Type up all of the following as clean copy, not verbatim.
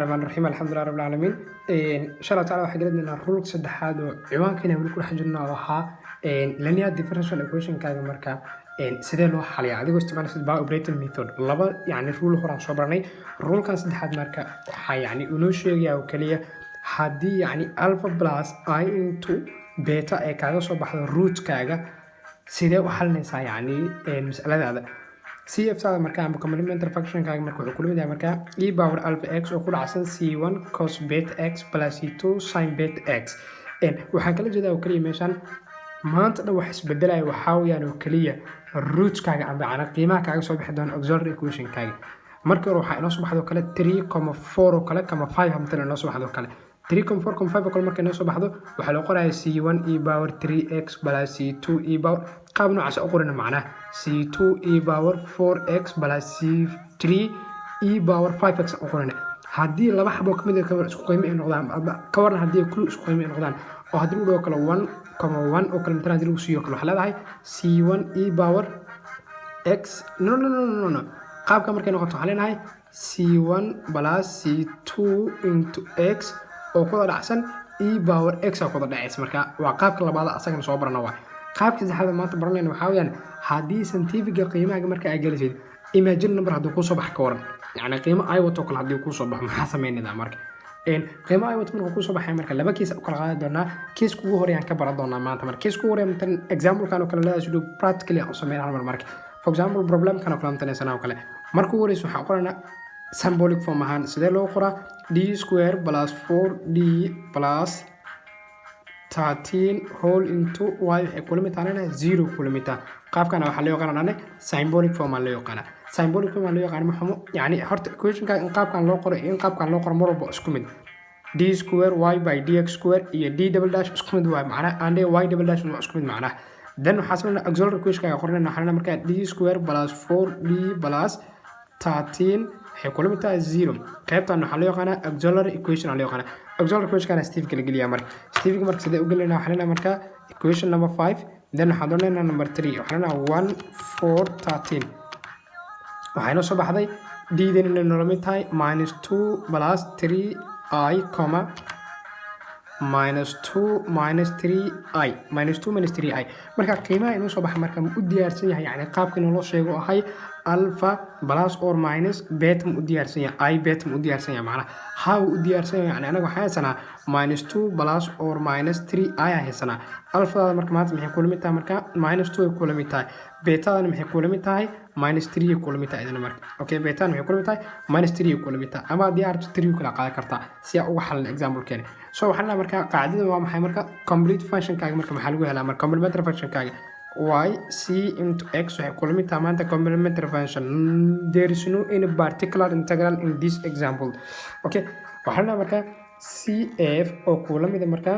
الرحمن الرحيم الحمد لله رب العالمين إن شاء الله تعالى waxaa gelinayna rule saddexaad oo ciwaankeena weli ku dhex jirnaa oo ahaa linear differential equation kaaga marka sidee loo xaliyaa adigoo isticmaalaysid bar operator method laba yani rule horaan soo baranay rulkan saddexaad marka waxaa yani inoo sheegaya oo kaliya haddii yani alpha plus I into beta ay kaaga soo baxdo root kaaga sidee u xalinaysaa yani mas'aladaada CF saada marka ama complementary function kaaga marka wuxuu ku leeyahay marka e power alpha x oo ku dhacsan c1 cos beta x plus c2 sin beta x waxaan kala jeedaa oo kaliya meeshan maanta dhan wax isbedelaya waxaa weeyaan oo kaliya root kaaga ama qiimaha kaaga soo bixi doona auxiliary equation kaaga marka hore waxaa inoo soo baxdo kale 3,4 oo kale kama 5 hamtan inoo soo baxdo kale 3,4,5 oo kale marka inoo soo baxdo waxaa loo qorayaa c1 e power 3x plus c2 e power qaab noocaas u qorina macnaha c2 e power 4x plus c3 e power 5x u qorina haddii laba xabo kamid ah isku qiimo ay noqdaan ka waran haddii kullu isku qiimo ay noqdaan oo haddii uu dhaho kale 1,1 oo kale inta haddii lagu siiyo kale waxaa leedahay c1 e power x no qaabka markay noqoto waxaa leenahay c1 plus c2 into x oo ku dhacsan e power x oo ku dhacaysa marka waa qaabka labaad asagana soo barana waa qaabka saddexaad maanta baranayna waxaa weeyaan haddii scientific qiimaha marka ay gelisid imagine number haddii ku soo bax ka waran yani qiimo ay wato kale haddii ku soo bax maxaa sameynayna marka qiimo ay wato marka ku soo baxay marka laba kiis u kala qaadi doonaa kiis ugu horeeyaan ka baran doonaa maanta marka kiis ugu horeeyaan example kan oo kale leedahay sidoo practically u sameeyaan marka for example problem kan oo kale amtanaysan oo kale marka ugu horeyso waxaan qoranaa symbolic form ahaan sidee loo qoraa d square plus 4d plus 13 whole into y waxay kula mid tahay 0 kula mid tahay qaabkan waxa loo yaqaanaa symbolic form loo yaqaanaa symbolic form loo yaqaanaa maxaa yani horta equation ka in qaabkan loo qoro mar walba isku mid d square y by dx square iyo d double dash isku mid waa macna and y double dash isku mid macna then waxa sameeyna auxiliary equation ka qornayna waxaan markaa d square plus 4d plus 13 waxay kula mid tahay 0 qaybtan waxa loo yaqaanaa auxiliary equation loo yaqaanaa auxiliary equation kana Steve kala geliya Steve marka sidee u gelinaa waxa leenahay marka equation number 5 then waxa doonayna number 3 waxa leenahay 1 4 13 waxa inoo soo baxday d dan inay mid tahay -2 plus 3i comma -2 minus 3i -2 minus 3i marka qiimaha inoo soo baxay marka u diyaarsan yahay yani qaabka inoo sheego ahay alpha plus or minus beta u diyaarsan yahay i beta u diyaarsan yahay macnaha how u diyaarsan yahay yani anaga waxaan haysanaa -2 plus or minus 3i haysanaa alpha marka maanta maxay kula mid tahay marka -2 ay kula mid tahay beta maxay kula mid tahay -3 ay kula mid tahay idina marka okay beta maxay kula mid tahay -3 ay kula mid tahay ama diyaar 3 kala qaadan kartaa si aan uga xalin example keena so waxaan marka qaacidada waa maxay marka complete function kaaga marka maxaa lagu helaa marka complementary function kaaga y c into x waxay kula mid tahay maanta complementary function there is no any particular integral in this example okay waxaan marka cf oo kula mid marka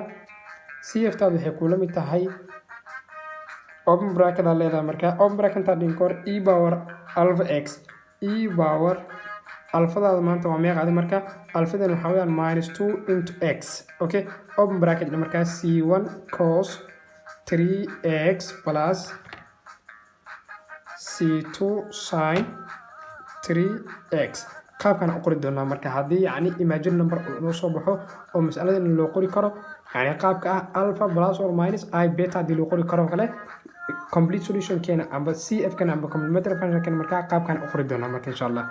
cf taadu waxay kula mid tahay open bracket leedahay marka open bracket ta dhinkor e power alpha x e power alfadaada maanta waa meeqaadi marka alfadan waxa weeyaan -2 into x okay open bracket marka c1 cos 3x plus c2 sin 3x qaabkan u qori doonaa marka haddii yani imagine number uu soo baxo oo mas'aladan loo qori karo yani qaabka ah alpha plus or minus i beta hadii loo qori karo kale complete solution keena amba cf kana amba complementary function keena marka qaabkan u qori doonaa marka insha Allah